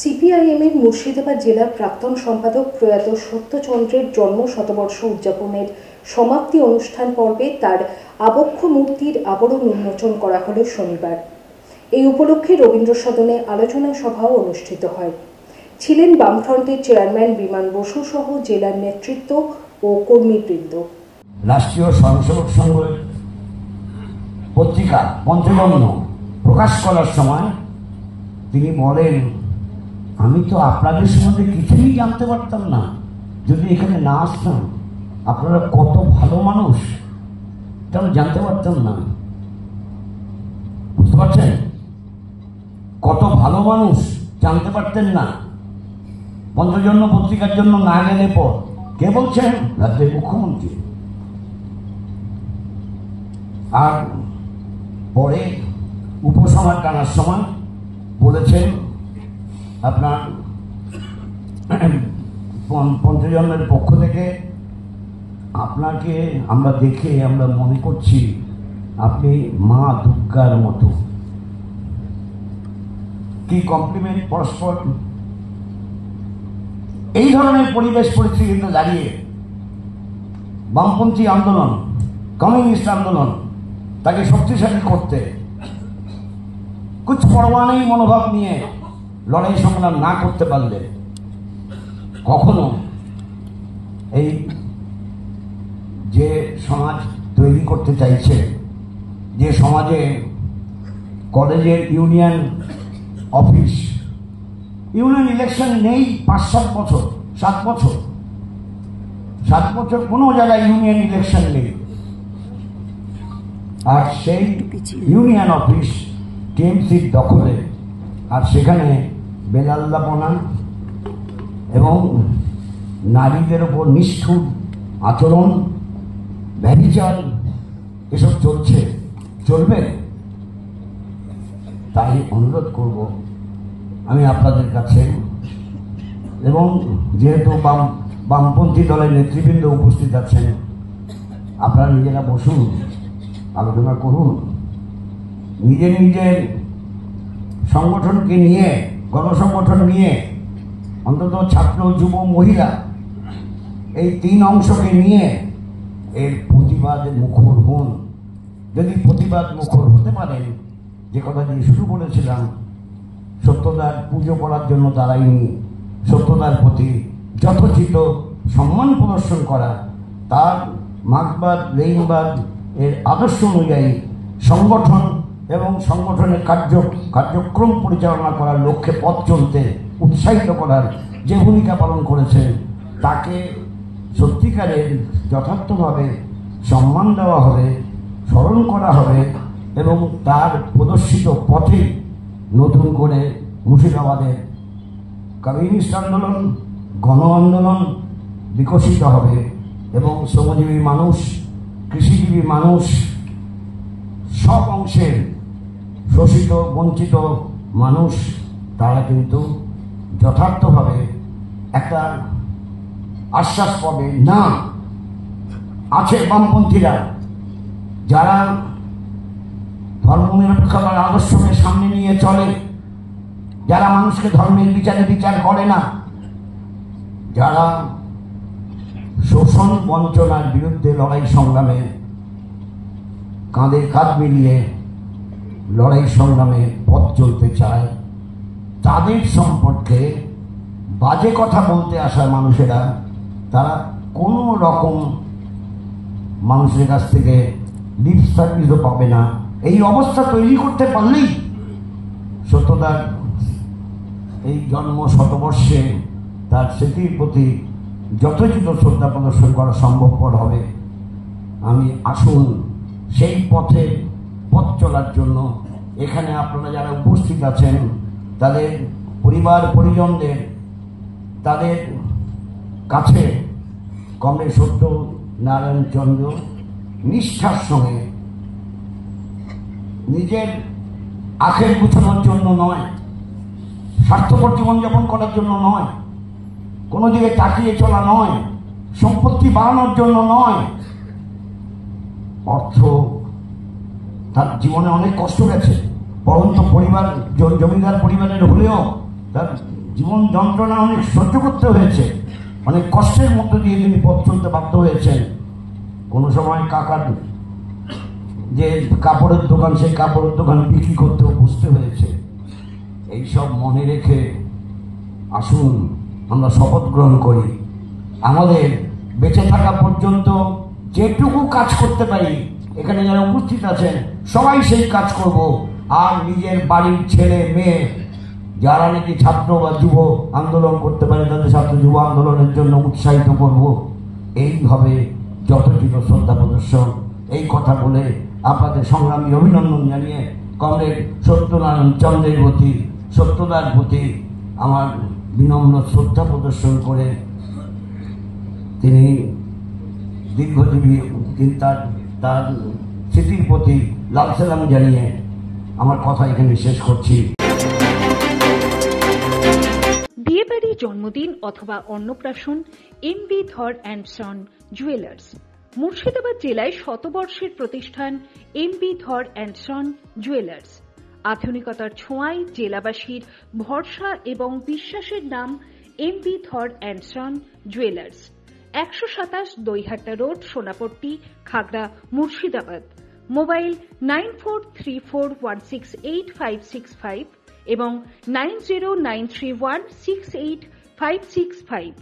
সিপিআইএমের মুর্শিদাবাদ জেলার প্রাক্তন সম্পাদক প্রয়াত সত্যচন্দ্রের জন্ম শতবর্ষ উদযাপনের সমাপ্তি অনুষ্ঠান পর্বে তার আবক্ষ মূর্তির আবরণ উন্মোচন করা হল শনিবার। এই উপলক্ষে রবীন্দ্র সদনে আলোচনা সভাও অনুষ্ঠিত হয়। ছিলেন বামফ্রন্টের চেয়ারম্যান বিমান বসু সহ জেলার নেতৃত্ব ও কর্মীবৃন্দ। রাষ্ট্রীয় স্বয়ংসেবক সংঘের পত্রিকা পঞ্চজন্য প্রকাশ করার সময় তিনি বলেন, আমি তো আপনাদের সম্বন্ধে কিছুই জানতে পারতাম না যদি এখানে না আসতাম। আপনারা কত ভালো মানুষ এটা আমি জানতে পারতাম না। বুঝতে পারছেন? কত ভালো মানুষ জানতে পারতেন না। পঞ্চজন্য পত্রিকার জন্য না গেলে পর কে বলছেন? রাজ্যের মুখ্যমন্ত্রী। আর পরে উপসংহার টানার সময় বলেছেন, আপনার পঞ্চজন্মের পক্ষ থেকে আপনাকে আমরা দেখে আমরা মনে করছি আপনি মা দুর্গার মতো। কি কমপ্লিমেন্ট পরস্পর! এই ধরনের পরিবেশ পরিস্থিতিতে দাঁড়িয়ে বামপন্থী আন্দোলন, কমিউনিস্ট আন্দোলন তাকে শক্তিশালী করতে কুছ পরোয়া নেই মনোভাব নিয়ে লড়াই সংগ্রাম না করতে পারলে কখনো এই যে সমাজ তৈরি করতে চাইছে, যে সমাজে কলেজের ইউনিয়ন অফিস, ইউনিয়ন ইলেকশন নেই 5-7 বছর, 7 বছর কোনো জায়গায় ইউনিয়ন ইলেকশন নেই, আর সেই ইউনিয়ন অফিস টিএমসির দখলে, আর সেখানে বেলাল্লাপনা এবং নারীদের ওপর নিষ্ঠুর আচরণ, ব্যভিচার এসব চলবে। তাই অনুরোধ করব আমি আপনাদের কাছে, এবং যেহেতু বামপন্থী দলের নেতৃবৃন্দ উপস্থিত আছেন, আপনারা নিজেরা বসুন, আলোচনা করুন, নিজের সংগঠনকে নিয়ে, গণসংগঠন নিয়ে, অন্তত ছাত্র, যুব, মহিলা এই 3 অংশকে নিয়ে এর প্রতিবাদে মুখর হন। যদি প্রতিবাদ মুখর হতে পারেন, যে কথা দিয়ে শুরু করেছিলাম, সত্যদার পুজো করার জন্য দাঁড়ায়নি, সত্যদার প্রতি যথোচিত সম্মান প্রদর্শন করা, তার মার্ক্সবাদ লেনিনবাদ এর আদর্শ অনুযায়ী সংগঠন এবং সংগঠনের কার্যক্রম পরিচালনা করার লক্ষ্যে পথ চলতে উৎসাহিত করার যে ভূমিকা পালন করেছেন, তাকে সত্যিকারের যথার্থভাবে সম্মান দেওয়া হবে, স্মরণ করা হবে, এবং তার প্রদর্শিত পথে নতুন করে মুর্শিদাবাদের কমিউনিস্ট আন্দোলন, গণ আন্দোলন বিকশিত হবে, এবং শ্রমজীবী মানুষ, কৃষিজীবী মানুষ, সব অংশের শোষিত বঞ্চিত মানুষ, তারা কিন্তু যথার্থভাবে একটা আশ্বাস পাবে। না, আছে বামপন্থীরা যারা ধর্মনিরপেক্ষতার আদর্শকে সামনে নিয়ে চলে, যারা মানুষকে ধর্মের বিচার করে না, যারা শোষণ বঞ্চনার বিরুদ্ধে লড়াই সংগ্রামে কাঁধে কাঁধ মিলিয়ে লড়াই সংগ্রামে পথ চলতে চায়, তাদের সম্পর্কে বাজে কথা বলতে আসা মানুষেরা, তারা কোনো রকম মানুষের কাছ থেকে লিপ সার্ভিসও পাবে না। এই অবস্থা তৈরি করতে পারলেই সত্যদার এই জন্ম শতবর্ষে তার স্মৃতির প্রতি যথোচিত শ্রদ্ধা প্রদর্শন করা সম্ভবপর হবে। আসুন সেই পথে পথ চলার জন্য এখানে আপনারা যারা উপস্থিত আছেন, তাদের পরিবার পরিজনদের, তাদের কাছে কমরেড সত্যনারায়ণ চন্দ্র নিষ্ঠার সঙ্গে নিজের আখের গুছানোর জন্য নয়, স্বার্থপর জীবনযাপন করার জন্য নয়, কোনো দিকে তাকিয়ে চলা নয়, সম্পত্তি বাড়ানোর জন্য নয়, অর্থ তার জীবনে অনেক কষ্ট গেছে, পরন্ত পরিবার, জমিদার পরিবারের হলেও তার জীবন যন্ত্রণা অনেক সহ্য করতে হয়েছে, অনেক কষ্টের মধ্য দিয়ে তিনি পথ চলতে বাধ্য হয়েছেন। কোনো সময় কাকার যে কাপড়ের দোকান, সেই কাপড়ের দোকান বিক্রি করতেও বুঝতে হয়েছে। এইসব মনে রেখে আসুন আমরা শপথ গ্রহণ করি, আমাদের বেঁচে থাকা পর্যন্ত যেটুকু কাজ করতে পারি, এখানে যারা উপস্থিত আছেন সবাই সেই কাজ করব। আর নিজের বাড়ির ছেলে মেয়ে যারা নাকি ছাত্র বা যুব আন্দোলন করতে পারে, তাদের ছাত্র যুব আন্দোলনের জন্য উৎসাহিত করব। এইভাবে যথোচিত শ্রদ্ধা প্রদর্শন, এই কথা বলে আপনাদের সংগ্রামী অভিনন্দন জানিয়ে কমরেড সত্যনারায়ণ চন্দ্রের প্রতি, সত্যদার প্রতি আমার বিনম্র শ্রদ্ধা প্রদর্শন করে তিনি দীর্ঘজীবী তার স্মৃতির প্রতি লাল সালাম জানিয়ে আমার কথা এখানে শেষ করছি। বিয়েবাড়ি, জন্মদিন অথবা অন্নপ্রাশন এমবি ধর অ্যান্ড সন জুয়েলার্স। মুর্শিদাবাদ জেলায় শতবর্ষের প্রতিষ্ঠান এমবি ধর অ্যান্ড সন জুয়েলার্স। আধুনিকতার ছোঁয়ায় জেলাবাসীর ভরসা এবং বিশ্বাসের নাম এমবি ধর and son jewellers. 127 Daihata road, Sonapatti, Khagra, Murshidabad. Mobile 9434168565 এবং 9093168565।